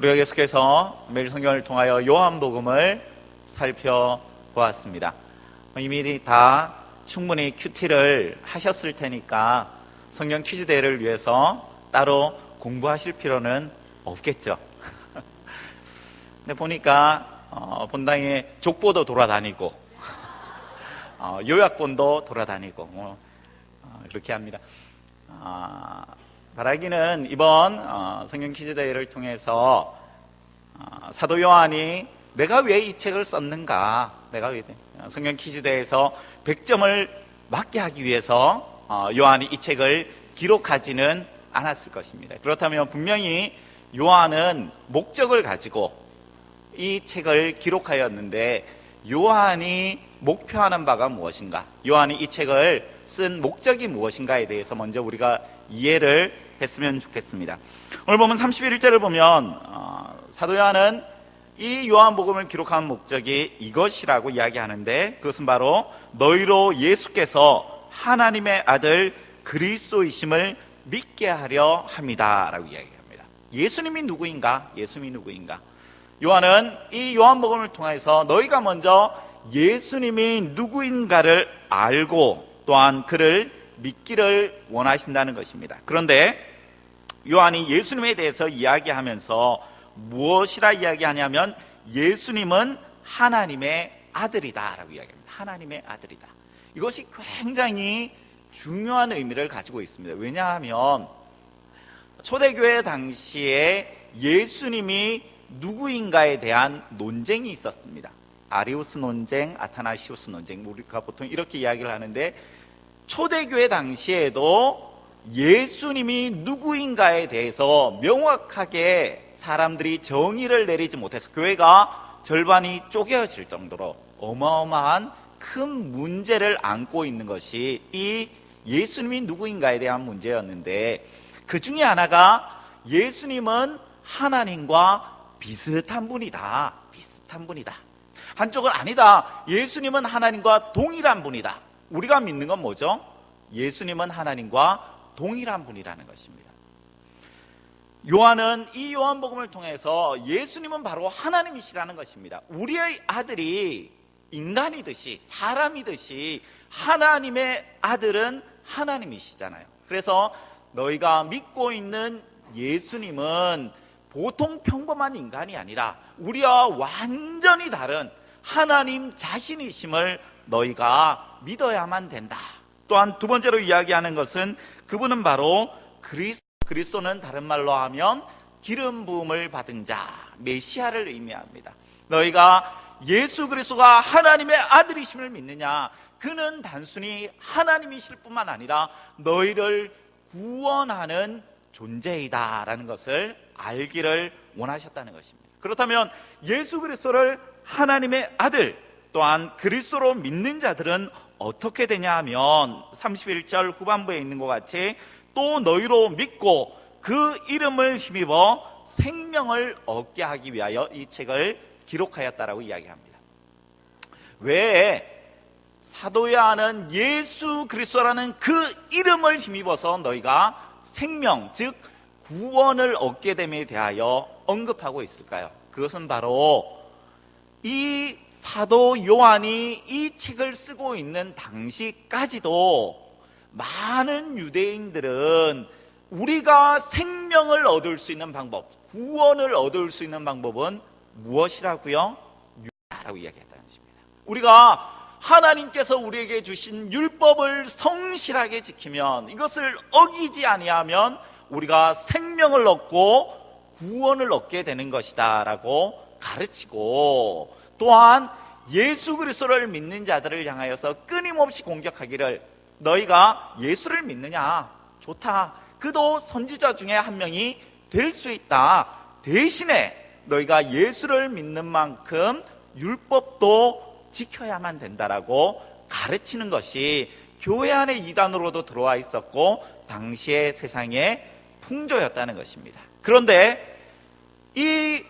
우리가 계속해서 매일 성경을 통하여 요한복음을 살펴보았습니다. 이미 다 충분히 큐티를 하셨을 테니까 성경 퀴즈 대회를 위해서 따로 공부하실 필요는 없겠죠. 근데 보니까 본당에 족보도 돌아다니고 요약본도 돌아다니고 그렇게 합니다. 바라기는 이번 성경 퀴즈 대회를 통해서 사도 요한이 내가 왜 이 책을 썼는가, 내가 왜 성경 퀴즈 대회에서 100점을 맞게 하기 위해서 요한이 이 책을 기록하지는 않았을 것입니다. 그렇다면 분명히 요한은 목적을 가지고 이 책을 기록하였는데, 요한이 목표하는 바가 무엇인가, 요한이 이 책을 쓴 목적이 무엇인가에 대해서 먼저 우리가 이해를 했으면 좋겠습니다. 오늘 보면 31절을 보면 사도 요한은 이 요한복음을 기록한 목적이 이것이라고 이야기하는데, 그것은 바로 너희로 예수께서 하나님의 아들 그리스도이심을 믿게 하려 함이다 라고 이야기합니다. 예수님이 누구인가? 예수님이 누구인가? 요한은 이 요한복음을 통해서 너희가 먼저 예수님이 누구인가를 알고 또한 그를 믿기를 원하신다는 것입니다. 그런데 요한이 예수님에 대해서 이야기하면서 무엇이라 이야기하냐면 예수님은 하나님의 아들이다 라고 이야기합니다. 하나님의 아들이다. 이것이 굉장히 중요한 의미를 가지고 있습니다. 왜냐하면 초대교회 당시에 예수님이 누구인가에 대한 논쟁이 있었습니다. 아리우스 논쟁, 아타나시우스 논쟁, 우리가 보통 이렇게 이야기를 하는데, 초대교회 당시에도 예수님이 누구인가에 대해서 명확하게 사람들이 정의를 내리지 못해서 교회가 절반이 쪼개어질 정도로 어마어마한 큰 문제를 안고 있는 것이 이 예수님이 누구인가에 대한 문제였는데, 그 중에 하나가 예수님은 하나님과 비슷한 분이다. 비슷한 분이다. 한쪽은 아니다. 예수님은 하나님과 동일한 분이다. 우리가 믿는 건 뭐죠? 예수님은 하나님과 동일한 분이라는 것입니다. 요한은 이 요한복음을 통해서 예수님은 바로 하나님이시라는 것입니다. 우리의 아들이 인간이듯이, 사람이듯이 하나님의 아들은 하나님이시잖아요. 그래서 너희가 믿고 있는 예수님은 보통 평범한 인간이 아니라 우리와 완전히 다른 하나님 자신이심을 너희가 믿어야만 된다. 또한 두 번째로 이야기하는 것은 그분은 바로 그리스도는 다른 말로 하면 기름 부음을 받은 자, 메시아를 의미합니다. 너희가 예수 그리스도가 하나님의 아들이심을 믿느냐? 그는 단순히 하나님이실 뿐만 아니라 너희를 구원하는 존재이다 라는 것을 알기를 원하셨다는 것입니다. 그렇다면 예수 그리스도를 하나님의 아들 또한 그리스도로 믿는 자들은 어떻게 되냐 하면 31절 후반부에 있는 것 같이 또 너희로 믿고 그 이름을 힘입어 생명을 얻게 하기 위하여 이 책을 기록하였다라고 이야기합니다. 왜 사도 요한은 예수 그리스도라는 그 이름을 힘입어서 너희가 생명, 즉 구원을 얻게 됨에 대하여 언급하고 있을까요? 그것은 바로 이 사도 요한이 이 책을 쓰고 있는 당시까지도 많은 유대인들은 우리가 생명을 얻을 수 있는 방법, 구원을 얻을 수 있는 방법은 무엇이라고요? 율법이라고 이야기했다는 것입니다. 우리가 하나님께서 우리에게 주신 율법을 성실하게 지키면, 이것을 어기지 아니하면 우리가 생명을 얻고 구원을 얻게 되는 것이다 라고 가르치고, 또한 예수 그리스도를 믿는 자들을 향하여서 끊임없이 공격하기를, 너희가 예수를 믿느냐? 좋다. 그도 선지자 중에 한 명이 될 수 있다. 대신에 너희가 예수를 믿는 만큼 율법도 지켜야만 된다라고 가르치는 것이 교회 안에 이단으로도 들어와 있었고 당시의 세상의 풍조였다는 것입니다. 그런데 이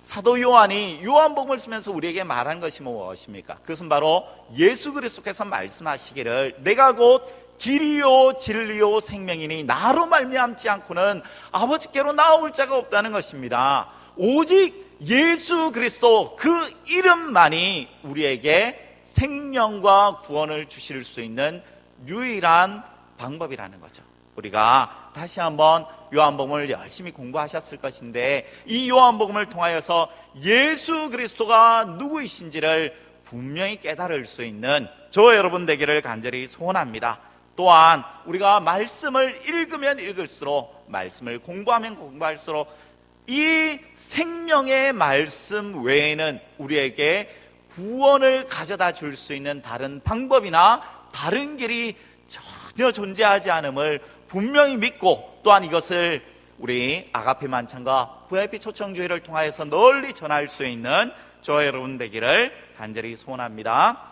사도 요한이 요한복음을 쓰면서 우리에게 말한 것이 무엇입니까? 그것은 바로 예수 그리스도께서 말씀하시기를 내가 곧 길이요 진리요 생명이니 나로 말미암지 않고는 아버지께로 나올 자가 없다는 것입니다. 오직 예수 그리스도 그 이름만이 우리에게 생명과 구원을 주실 수 있는 유일한 방법이라는 거죠. 우리가 다시 한번 요한복음을 열심히 공부하셨을 것인데, 이 요한복음을 통하여서 예수 그리스도가 누구이신지를 분명히 깨달을 수 있는 저 여러분 되기를 간절히 소원합니다. 또한 우리가 말씀을 읽으면 읽을수록, 말씀을 공부하면 공부할수록 이 생명의 말씀 외에는 우리에게 구원을 가져다 줄 수 있는 다른 방법이나 다른 길이 전혀 존재하지 않음을 분명히 믿고, 또한 이것을 우리 아가페 만찬과 VIP 초청주의를 통하여서 널리 전할 수 있는 저와 여러분 되기를 간절히 소원합니다.